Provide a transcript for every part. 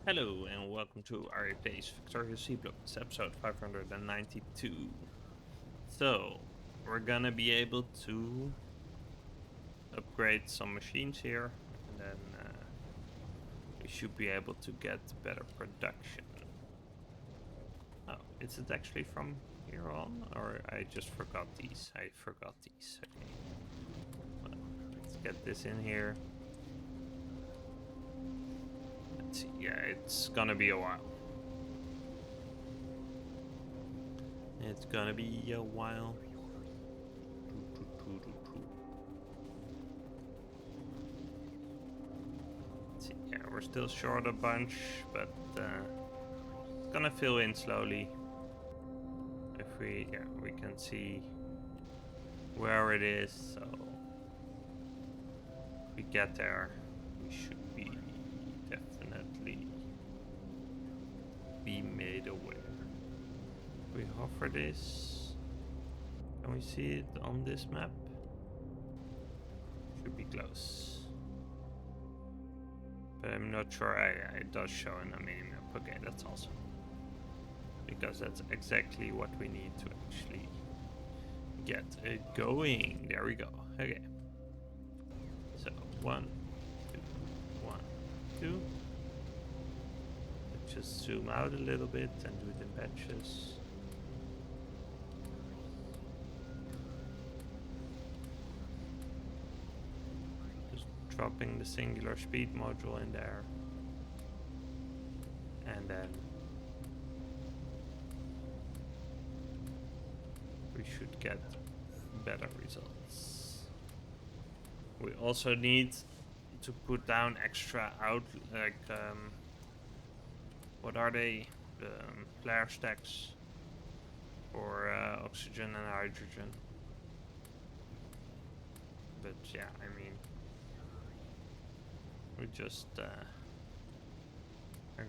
Hello and welcome to Aurei Plays Factorio Seablock. It's episode 592. So, we're gonna be able to upgrade some machines here, and then we should be able to get better production. Oh, is it actually from here on? Or I just forgot these? I forgot these. Okay. Well, let's get this in here. Let's see. Yeah, it's gonna be a while. It's gonna be a while. Let's see. Yeah, we're still short a bunch, but it's gonna fill in slowly. If we can see where it is. So if we get there, we should be definitely be made aware. We hover this. Can we see it on this map? Should be close. But I'm not sure. It does show in a minimap. Okay, that's awesome. Because that's exactly what we need to actually get it going. There we go. Okay. So 1, 2, 1, 2. Let's just zoom out a little bit and do it in batches. Dropping the singular speed module in there, and then we should get better results. We also need to put down extra what are they? Flare stacks for oxygen and hydrogen. But yeah, I mean, we just are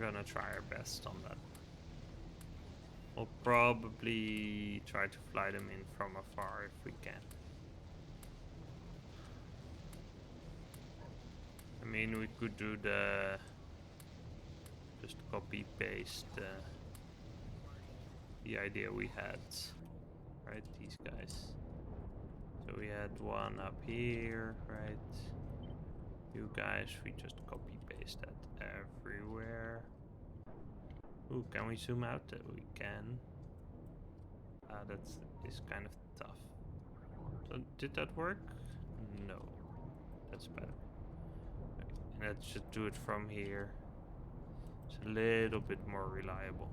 gonna try our best on that. We'll probably try to fly them in from afar if we can. I mean, we could do the just copy paste the idea we had, right? These guys. So we had one up here, right? You guys, we just copy paste that everywhere. Ooh, can we zoom out? We can. That is kind of tough. So did that work? No. That's better. Okay. And let's just do it from here. It's a little bit more reliable.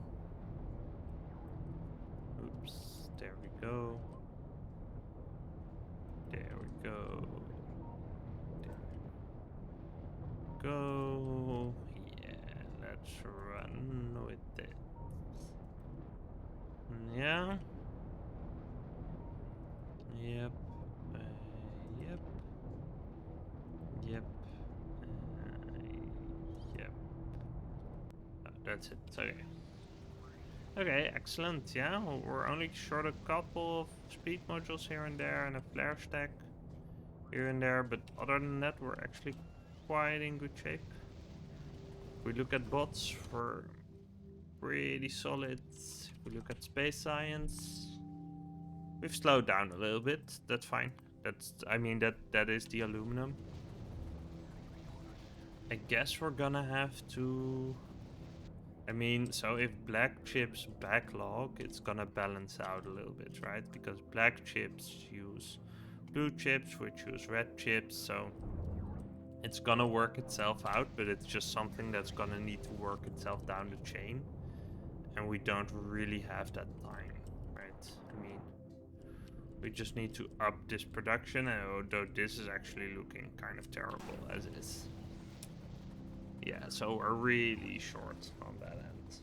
Oops. There we go. There we go. Go. Yeah, let's run with it. Yeah. Yep. Yep. Yep. Yep. Oh, that's it. Okay. Okay, excellent. Yeah, well, we're only short a couple of speed modules here and there and a flare stack here and there, but other than that, we're actually quite in good shape. If we look at bots, we're pretty solid. If we look at space science, we've slowed down a little bit. That's fine. I mean, that is the aluminum. I guess we're gonna have to... I mean, so if black chips backlog, it's gonna balance out a little bit, right? Because black chips use blue chips, which use red chips, so it's gonna work itself out, but it's just something that's gonna need to work itself down the chain. And we don't really have that time, right? I mean, we just need to up this production, and although this is actually looking kind of terrible as is. Yeah, so we're really short on that end.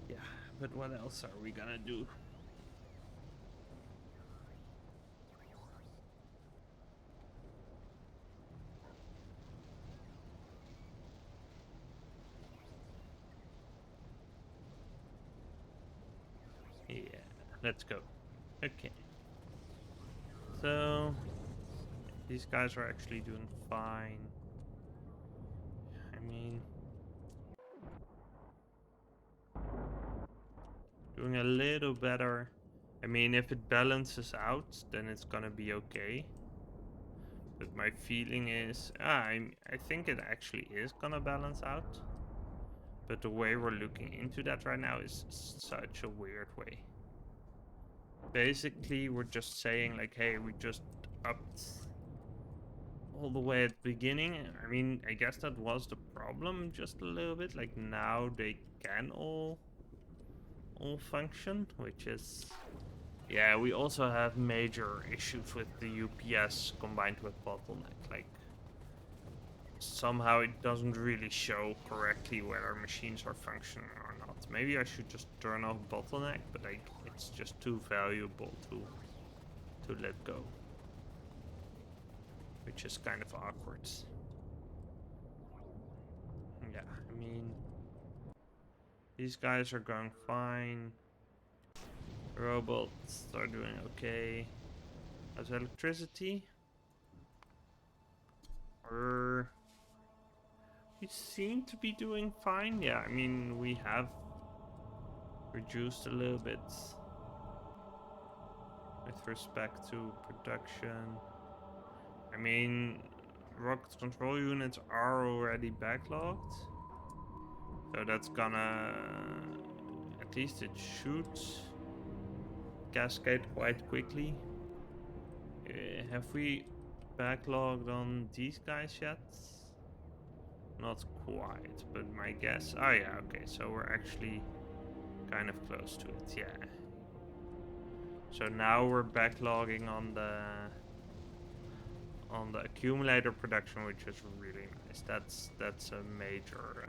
Yeah, but what else are we gonna do? Yeah, let's go. Okay. So, these guys are actually doing fine. I mean, doing a little better. I mean, if it balances out, then it's gonna be okay. But my feeling is, I think it actually is gonna balance out. But the way we're looking into that right now is such a weird way. Basically, we're just saying like, hey, we just upped all the way at the beginning. I mean, I guess that was the problem just a little bit. Like now they can all function, which is, yeah, we also have major issues with the UPS combined with bottleneck. Like somehow it doesn't really show correctly whether machines are functioning or not. Maybe I should just turn off bottleneck, but like it's just too valuable to let go, which is kind of awkward. Yeah, I mean, these guys are going fine. Robots are doing okay. How's electricity? We seem to be doing fine. Yeah, I mean, we have reduced a little bit with respect to production. I mean, rocket control units are already backlogged. So that's gonna, at least it should cascade quite quickly. Have we backlogged on these guys yet? Not quite, but my guess... Oh yeah, okay, so we're actually kind of close to it, yeah. So now we're backlogging on the accumulator production, which is really nice. That's a major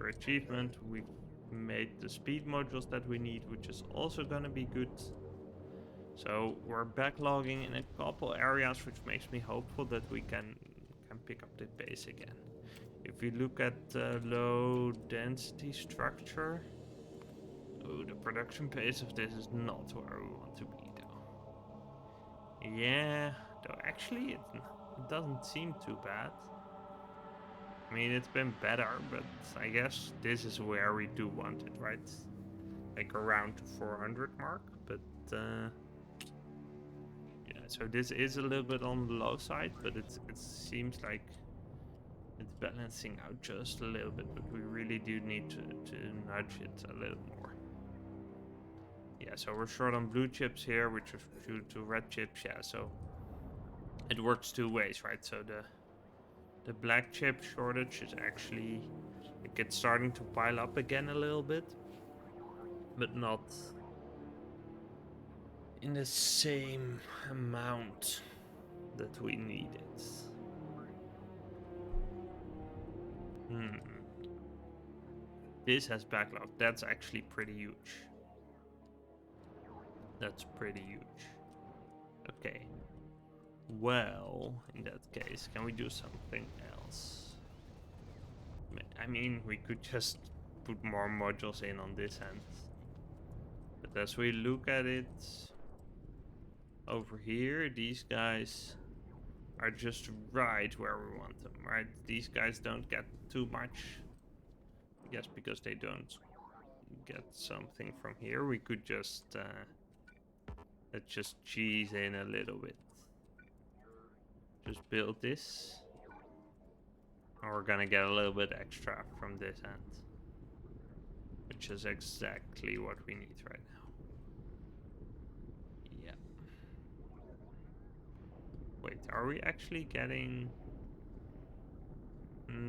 achievement. We've made the speed modules that we need, which is also gonna be good. So we're backlogging in a couple areas, which makes me hopeful that we can pick up the pace again. If we look at low density structure, oh, the production pace of this is not where we want to be though. Yeah, though actually it doesn't seem too bad. I mean, it's been better, but I guess this is where we do want it, right? Like around the 400 mark, but yeah, so this is a little bit on the low side, but it seems like it's balancing out just a little bit, but we really do need to nudge it a little more. Yeah, so we're short on blue chips here, which is due to red chips, yeah, so it works two ways, right? So the black chip shortage is actually, it's starting to pile up again a little bit, but not in the same amount that we need it. This has backlog. That's actually pretty huge. That's pretty huge. Okay. Well, in that case, can we do something else? I mean, we could just put more modules in on this end. But as we look at it over here, these guys are just right where we want them, right? These guys don't get too much. I guess because they don't get something from here. We could just let's just cheese in a little bit. Just build this. And we're gonna get a little bit extra from this end. Which is exactly what we need right now. Yeah. Wait, are we actually getting...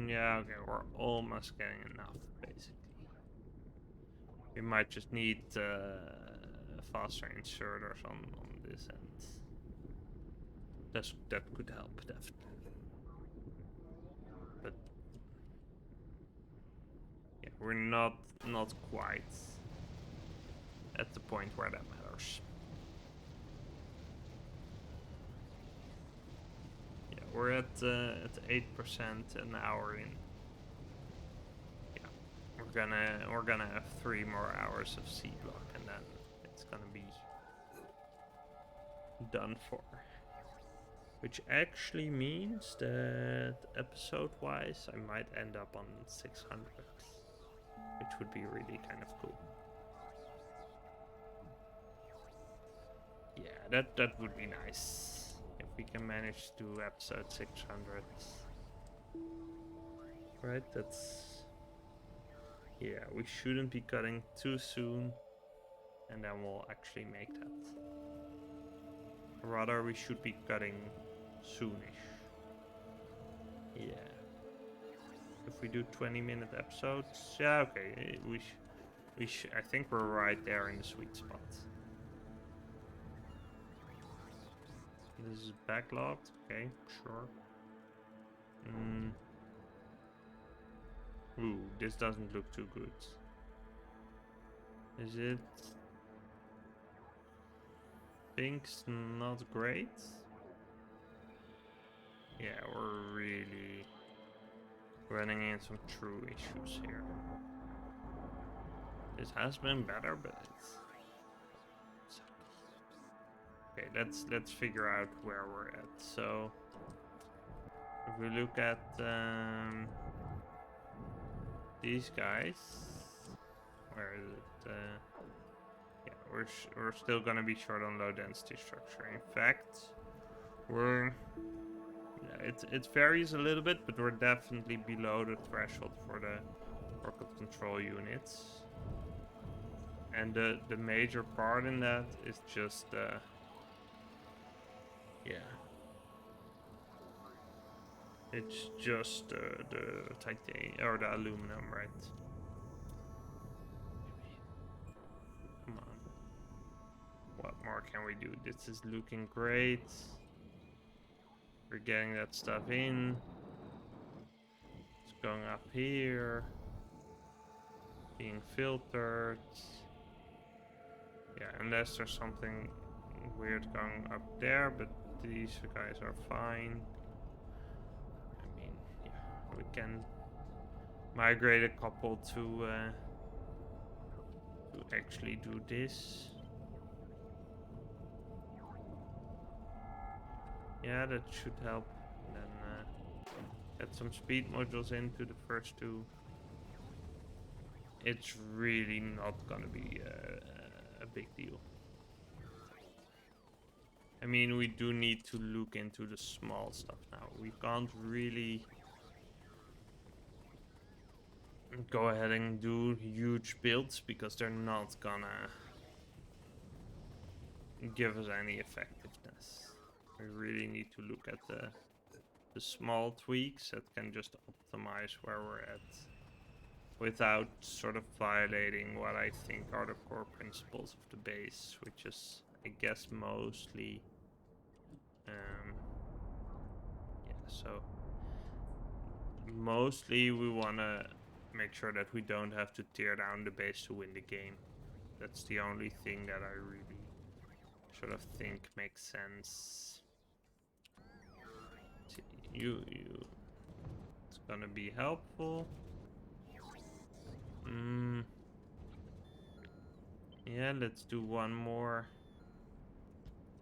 yeah, okay, we're almost getting enough, basically. We might just need faster inserters on this end. That could help, definitely. But yeah, we're not quite at the point where that matters. Yeah, we're at 8% an hour in. Yeah, we're gonna have 3 more hours of Seablock, and then it's gonna be done for. Which actually means that episode-wise, I might end up on 600, which would be really kind of cool. Yeah, that would be nice if we can manage to do episode 600. Right, that's... Yeah, we shouldn't be cutting too soon, and then we'll actually make that. Rather, we should be cutting soonish. Yeah. If we do 20-minute episodes, yeah, okay. I think we're right there in the sweet spot. This is backlogged. Okay, sure. Ooh, this doesn't look too good. Is it? Pink's not great. Yeah, we're really running into some true issues here. This has been better, but it's okay. Let's figure out where we're at. So if we look at these guys, where is it? Yeah, we're still gonna be short on low density structure. In fact, it varies a little bit, but we're definitely below the threshold for the rocket control units. And the major part in that is just yeah, it's just the titanium or the aluminum, right? Come on, what more can we do? This is looking great. We're getting that stuff in. It's going up here, being filtered. Yeah, unless there's something weird going up there, but these guys are fine. I mean, yeah, we can migrate a couple to actually do this. Yeah, that should help. And then add some speed modules into the first two. It's really not gonna be a big deal. I mean, we do need to look into the small stuff now. We can't really go ahead and do huge builds because they're not gonna give us any effectiveness. We really need to look at the small tweaks that can just optimize where we're at without sort of violating what I think are the core principles of the base, which is, I guess, mostly yeah, so mostly we want to make sure that we don't have to tear down the base to win the game. That's the only thing that I really sort of think makes sense. It's gonna be helpful. Yeah, let's do one more.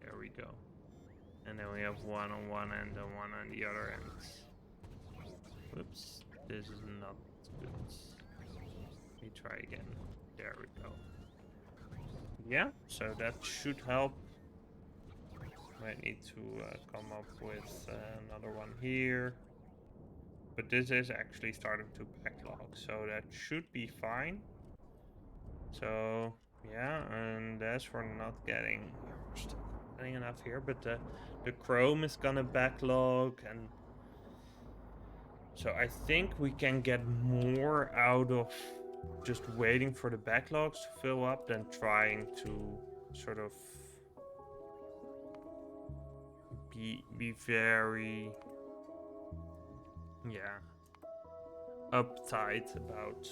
There we go. And then we have one on one end and one on the other end. Whoops, this is not good. Let me try again. There we go. Yeah, so that should help. Might need to come up with another one here. But this is actually starting to backlog, so that should be fine. So, yeah, and as we're not getting... We're still not getting enough here, but the chrome is gonna backlog, and... So I think we can get more out of just waiting for the backlogs to fill up than trying to sort of be very, yeah, uptight about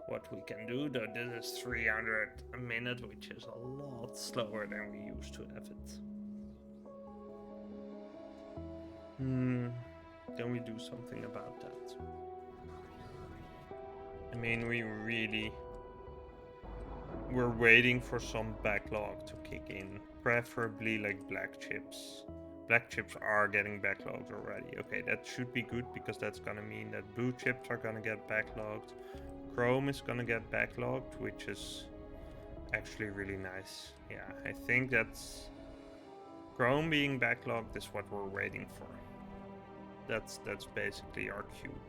what we can do. Though this is 300 a minute, which is a lot slower than we used to have it. Can we do something about that? I mean, we're waiting for some backlog to kick in, preferably like black chips. Black chips are getting backlogged already. Okay, that should be good because that's gonna mean that blue chips are gonna get backlogged. Chrome is gonna get backlogged, which is actually really nice. Yeah, I think that's Chrome being backlogged is what we're waiting for. That's basically our queue.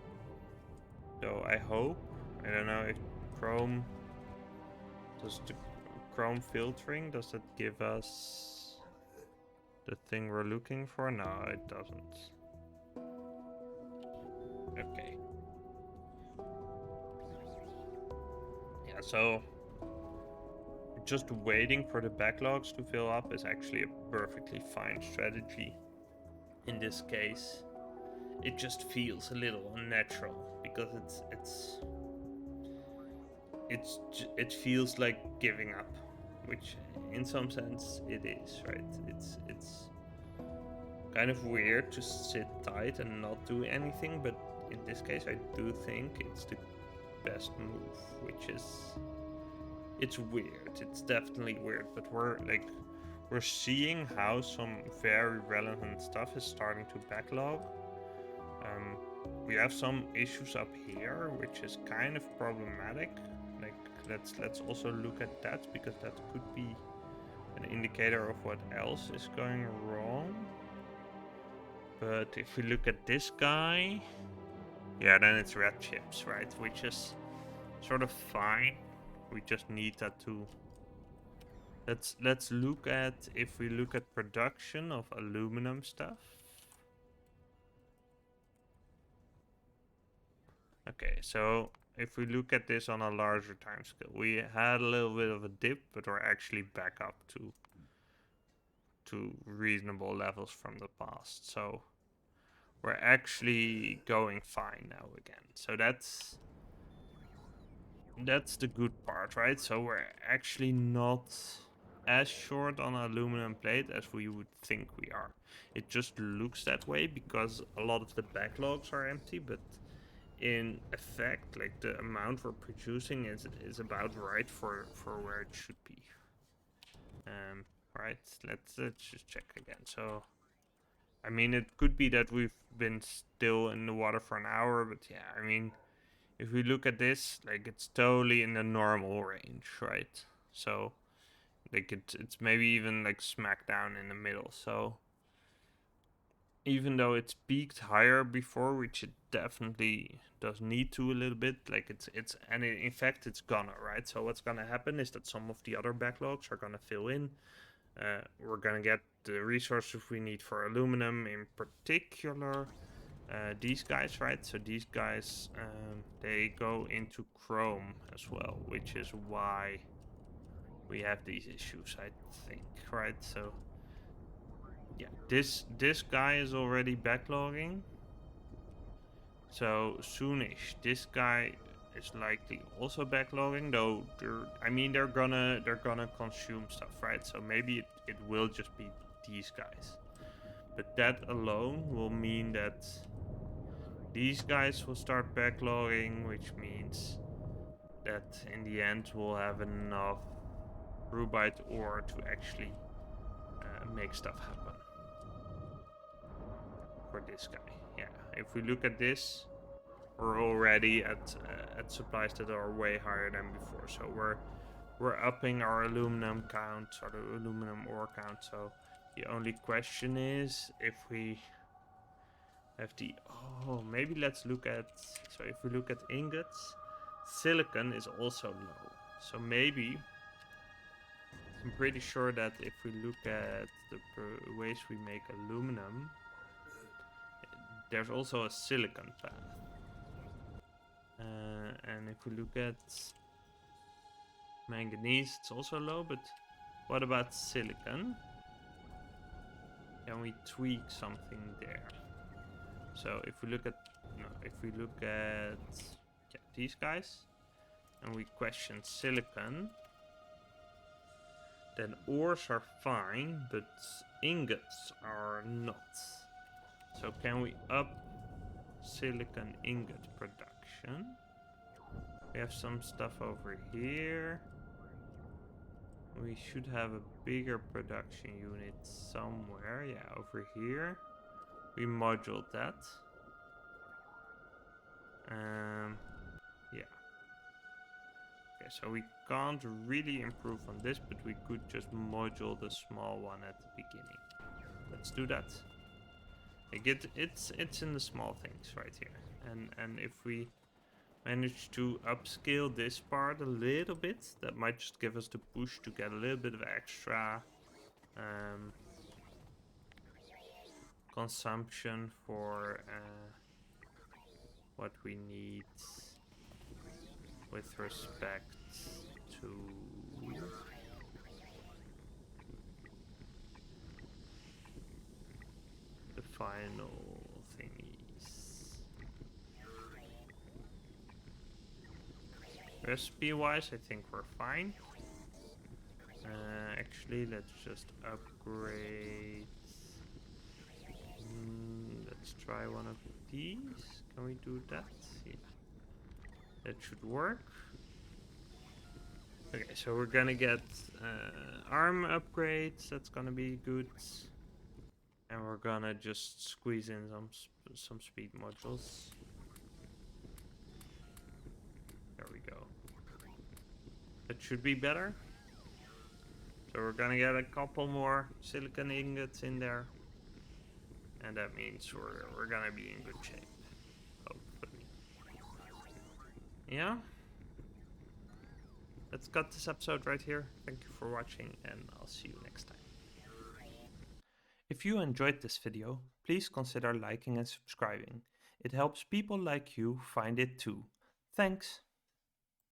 So I hope, I don't know if Chrome does the Chrome filtering, does it give us the thing we're looking for? No, it doesn't. Okay. Yeah, so just waiting for the backlogs to fill up is actually a perfectly fine strategy. In this case, it just feels a little unnatural because it feels like giving up, which in some sense it is, right? It's kind of weird to sit tight and not do anything, but in this case I do think it's the best move, which is it's weird. It's definitely weird, but we're seeing how some very relevant stuff is starting to backlog. We have some issues up here, which is kind of problematic. Like let's also look at that because that could be an indicator of what else is going wrong. But if we look at this guy, yeah, then it's red chips, right? Which is sort of fine. We just need that to. Let's look at if we look at production of aluminum stuff. Okay, so if we look at this on a larger time scale, we had a little bit of a dip, but we're actually back up to reasonable levels from the past. So we're actually going fine now again. So that's the good part, right? So we're actually not as short on aluminum plate as we would think we are. It just looks that way because a lot of the backlogs are empty, but in effect, like the amount we're producing is about right for where it should be. Right. Let's just check again. So, I mean, it could be that we've been still in the water for an hour, but yeah, I mean, if we look at this, like it's totally in the normal range, right? So, like it's maybe even like smack down in the middle. So, even though it's peaked higher before, which it definitely does need to a little bit, like and in fact it's gonna, right? So what's gonna happen is that some of the other backlogs are gonna fill in. We're gonna get the resources we need for aluminum, in particular these guys, right? So these guys they go into chrome as well, which is why we have these issues, I think, right? So yeah, this guy is already backlogging. So soonish, this guy is likely also backlogging, though. They're gonna consume stuff, right? So maybe it will just be these guys, but that alone will mean that these guys will start backlogging, which means that in the end we'll have enough Rubyte ore to actually make stuff happen for this guy. Yeah, if we look at this, we're already at supplies that are way higher than before. So we're upping our aluminum count or the aluminum ore count. So the only question is if we have the maybe let's look at, so if we look at ingots, silicon is also low. So maybe I'm pretty sure that if we look at the ways we make aluminum, there's also a silicon path. And if we look at manganese, it's also low, but what about silicon? Can we tweak something there? So if we look at these guys and we question silicon, then ores are fine, but ingots are not. So can we up silicon ingot production? We have some stuff over here. We should have a bigger production unit somewhere. Yeah, over here. We moduled that. Yeah. Okay, so we can't really improve on this, but we could just module the small one at the beginning. Let's do that. Like it's in the small things right here. And if we manage to upscale this part a little bit, that might just give us the push to get a little bit of extra consumption for what we need with respect to the final thingies. Recipe wise, I think we're fine. Actually, let's just upgrade. Let's try one of these. Can we do that? Yeah. That should work. Okay, so we're gonna get arm upgrades. That's gonna be good. And we're gonna just squeeze in some speed modules. There we go. That should be better. So we're gonna get a couple more silicon ingots in there. And that means we're gonna be in good shape. Hopefully. Yeah? Let's cut this episode right here. Thank you for watching, and I'll see you next time. If you enjoyed this video, please consider liking and subscribing. It helps people like you find it too. Thanks!